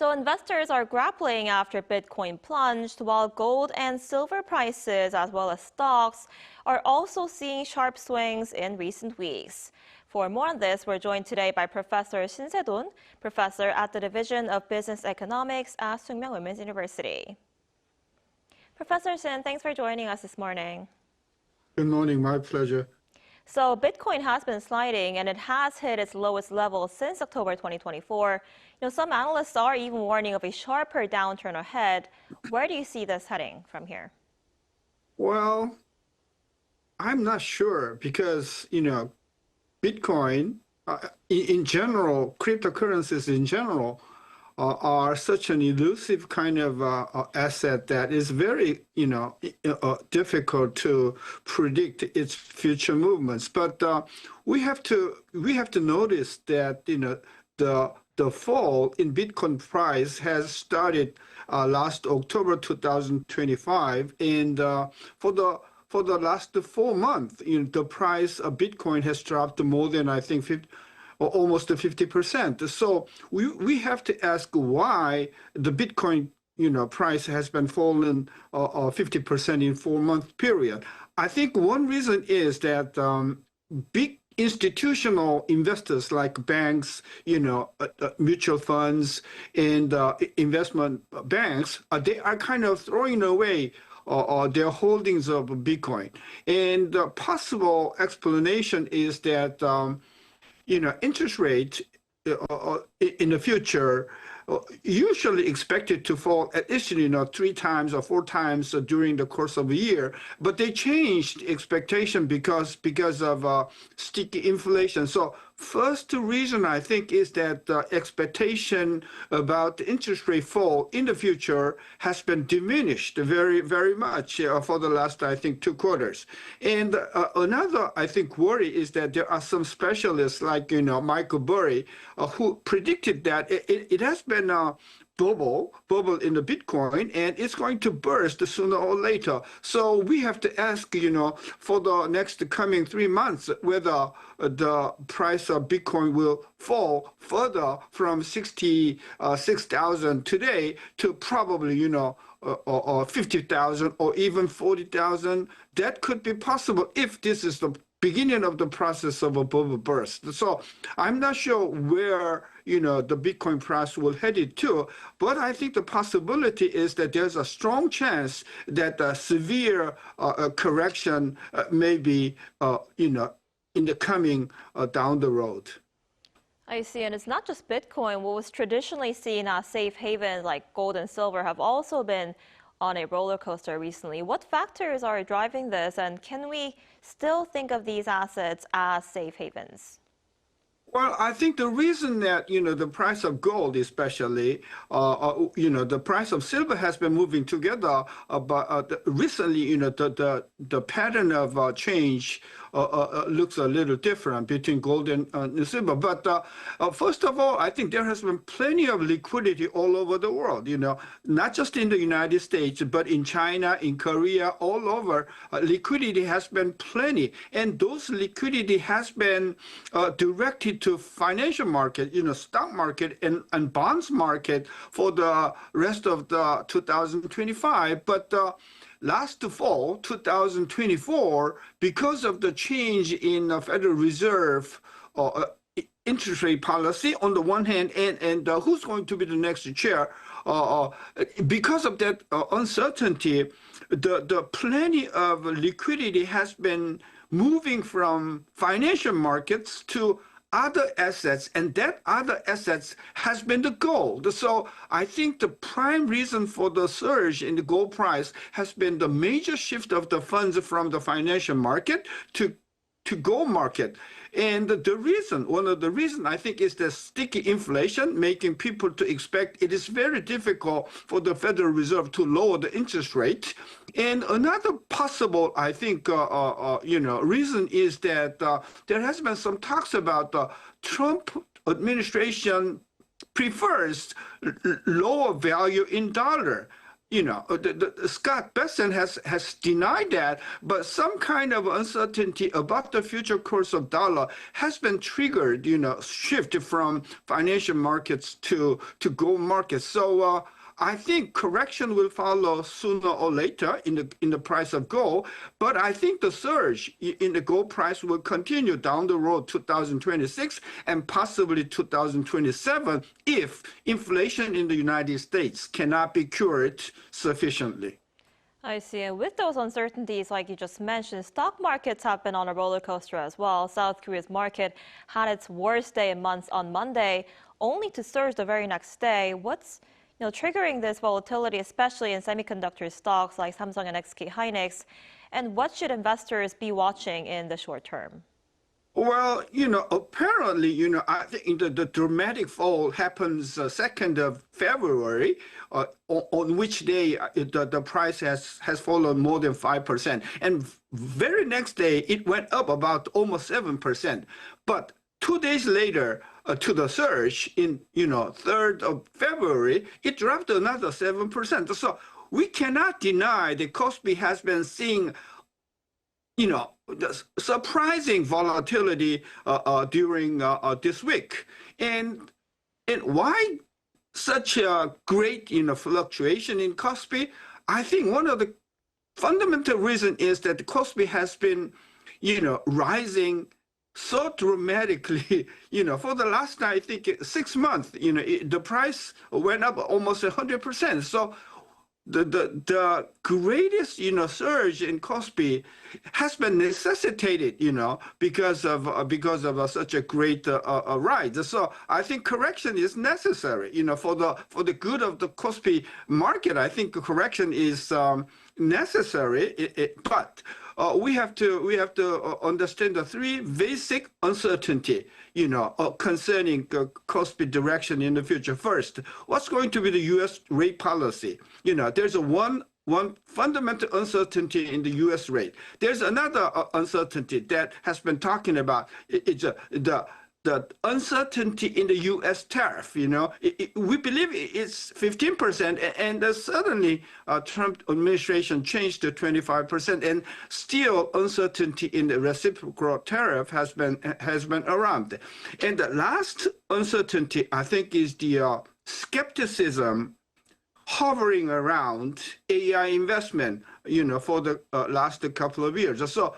So investors are grappling after Bitcoin plunged, while gold and silver prices, as well as stocks, are also seeing sharp swings in recent weeks. For more on this, we're joined today by Professor Shin Se-don, professor at the Division of Business Economics at Sookmyung Women's University. Professor Shin, thanks for joining us this morning. Good morning, my pleasure. So Bitcoin has been sliding, and it has hit its lowest level since October 2024. Some analysts are even warning of a sharper downturn ahead. Where do you see this heading from here? Well, I'm not sure because, Bitcoin, in general, cryptocurrencies in general, are such an elusive kind of asset that is very, difficult to predict its future movements. But we have to notice that the fall in Bitcoin price has started last October 2025, and for the last 4 months, the price of Bitcoin has dropped more than, I think, almost 50%. So we have to ask why the Bitcoin price has been fallen 50% in 4-month period. I think one reason is that big institutional investors like banks, mutual funds, and investment banks, they are kind of throwing away their holdings of Bitcoin. And the possible explanation is that interest rate in the future usually expected to fall at least 3 times or 4 times during the course of a year, but they changed expectation because of sticky inflation. So first reason I think is that the expectation about the interest rate fall in the future has been diminished very, very much for the last, I think, 2 quarters. And another, I think, worry is that there are some specialists like, Michael Burry, who predicted that it has been a bubble in the Bitcoin, and it's going to burst sooner or later. So we have to ask, for the next coming 3 months, whether the price of Bitcoin will fall further from 66,000 today to probably, or 50,000 or even 40,000. That could be possible if this is the beginning of the process of a bubble burst. So I'm not sure where the Bitcoin price will head it to, but I think the possibility is that there's a strong chance that a severe correction may be in the coming down the road. I see, and it's not just Bitcoin. What was traditionally seen as safe havens like gold and silver have also been on a roller coaster recently. What factors are driving this, and can we still think of these assets as safe havens? Well, I think the reason that, the price of gold especially, the price of silver has been moving together, but recently, the pattern of change looks a little different between gold and silver. But first of all, I think there has been plenty of liquidity all over the world, not just in the United States, but in China, in Korea, all over. Liquidity has been plenty. And those liquidity has been directed to financial market, stock market and bonds market for the rest of the 2025. But last fall, 2024, because of the change in the Federal Reserve interest rate policy on the one hand, and who's going to be the next chair, because of that uncertainty, the plenty of liquidity has been moving from financial markets to other assets, and that other assets has been the gold. So I think the prime reason for the surge in the gold price has been the major shift of the funds from the financial market to gold market. And one of the reasons I think is the sticky inflation, making people to expect it is very difficult for the Federal Reserve to lower the interest rate. And another possible, I think, reason is that there has been some talks about the Trump administration prefers lower value in dollar. Scott Bessent has denied that, but some kind of uncertainty about the future course of dollar has been triggered, shift from financial markets to gold markets. So I think correction will follow sooner or later in the price of gold, but I think the surge in the gold price will continue down the road 2026 and possibly 2027 if inflation in the United States cannot be cured sufficiently. I see. And with those uncertainties, like you just mentioned, stock markets have been on a roller coaster as well. South Korea's market had its worst day in months on Monday, only to surge the very next day. What's triggering this volatility, especially in semiconductor stocks like Samsung and SK Hynix, and what should investors be watching in the short term? Well, apparently, I think the dramatic fall happens 2nd of February, on which day the price has fallen more than 5%. And very next day, it went up about almost 7%. But 2 days later, to the surge in 3rd of February, it dropped another 7%. So we cannot deny that Kospi has been seeing the surprising volatility during this week. And why such a great fluctuation in Kospi? I think one of the fundamental reasons is that the Kospi has been rising so dramatically, for the last, I think, 6 months, the price went up almost 100%. So the greatest, surge in Kospi has been necessitated, because of such a great rise. So I think correction is necessary, for the good of the Kospi market. I think correction is necessary, but we have to understand the 3 basic uncertainty, concerning Kospi direction in the future. First, what's going to be the U.S. rate policy? There's one fundamental uncertainty in the U.S. rate. There's another uncertainty that has been talking about. It's the uncertainty in the U.S. tariff. We believe it's 15%, and suddenly Trump administration changed to 25%, and still uncertainty in the reciprocal tariff has been around. And the last uncertainty, I think, is the skepticism hovering around AI investment, for the last couple of years. So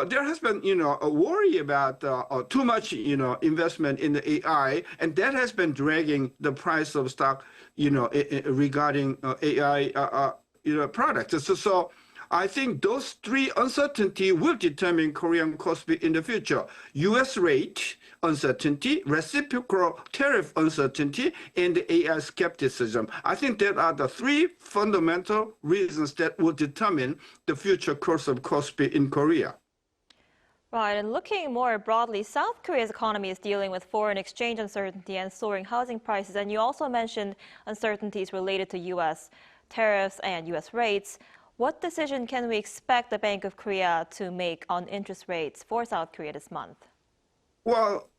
there has been, a worry about too much, investment in the AI, and that has been dragging the price of stock, regarding AI, products. So I think those 3 uncertainty will determine Korean Kospi in the future: U.S. rate uncertainty, reciprocal tariff uncertainty, and the AI skepticism. I think that are the 3 fundamental reasons that will determine the future course of Kospi in Korea. Right, and looking more broadly, South Korea's economy is dealing with foreign exchange uncertainty and soaring housing prices. And you also mentioned uncertainties related to U.S. tariffs and U.S. rates. What decision can we expect the Bank of Korea to make on interest rates for South Korea this month? Well,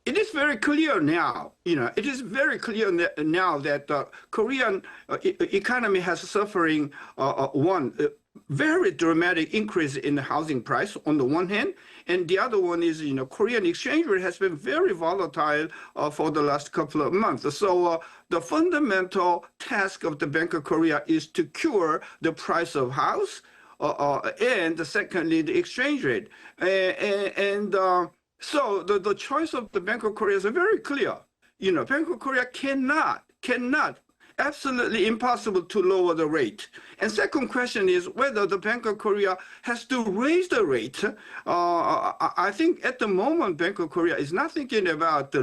it is very clear now, it is very clear now that the Korean economy has suffering one very dramatic increase in the housing price on the one hand, and the other one is, Korean exchange rate has been very volatile for the last couple of months. So the fundamental task of the Bank of Korea is to cure the price of house, and secondly, the exchange rate. So the choice of the Bank of Korea is very clear. Bank of Korea cannot, absolutely impossible to lower the rate. And second question is whether the Bank of Korea has to raise the rate. I think at the moment, Bank of Korea is not thinking about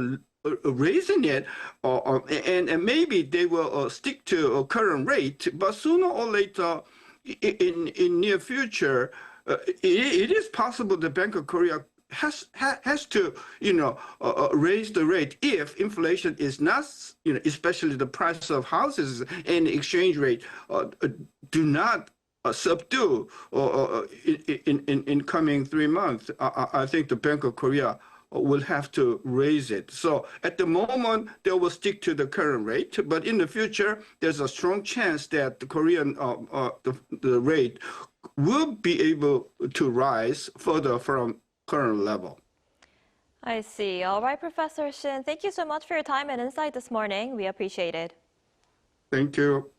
raising it, and maybe they will stick to a current rate, but sooner or later, in near future, it is possible the Bank of Korea has to raise the rate if inflation is not, especially the price of houses and exchange rate do not subdue in coming 3 months. I think the Bank of Korea will have to raise it. So at the moment, they will stick to the current rate, but in the future, there's a strong chance that the Korean the rate will be able to rise further from current level. I see. All right, Professor Shin, thank you so much for your time and insight this morning. We appreciate it. Thank you.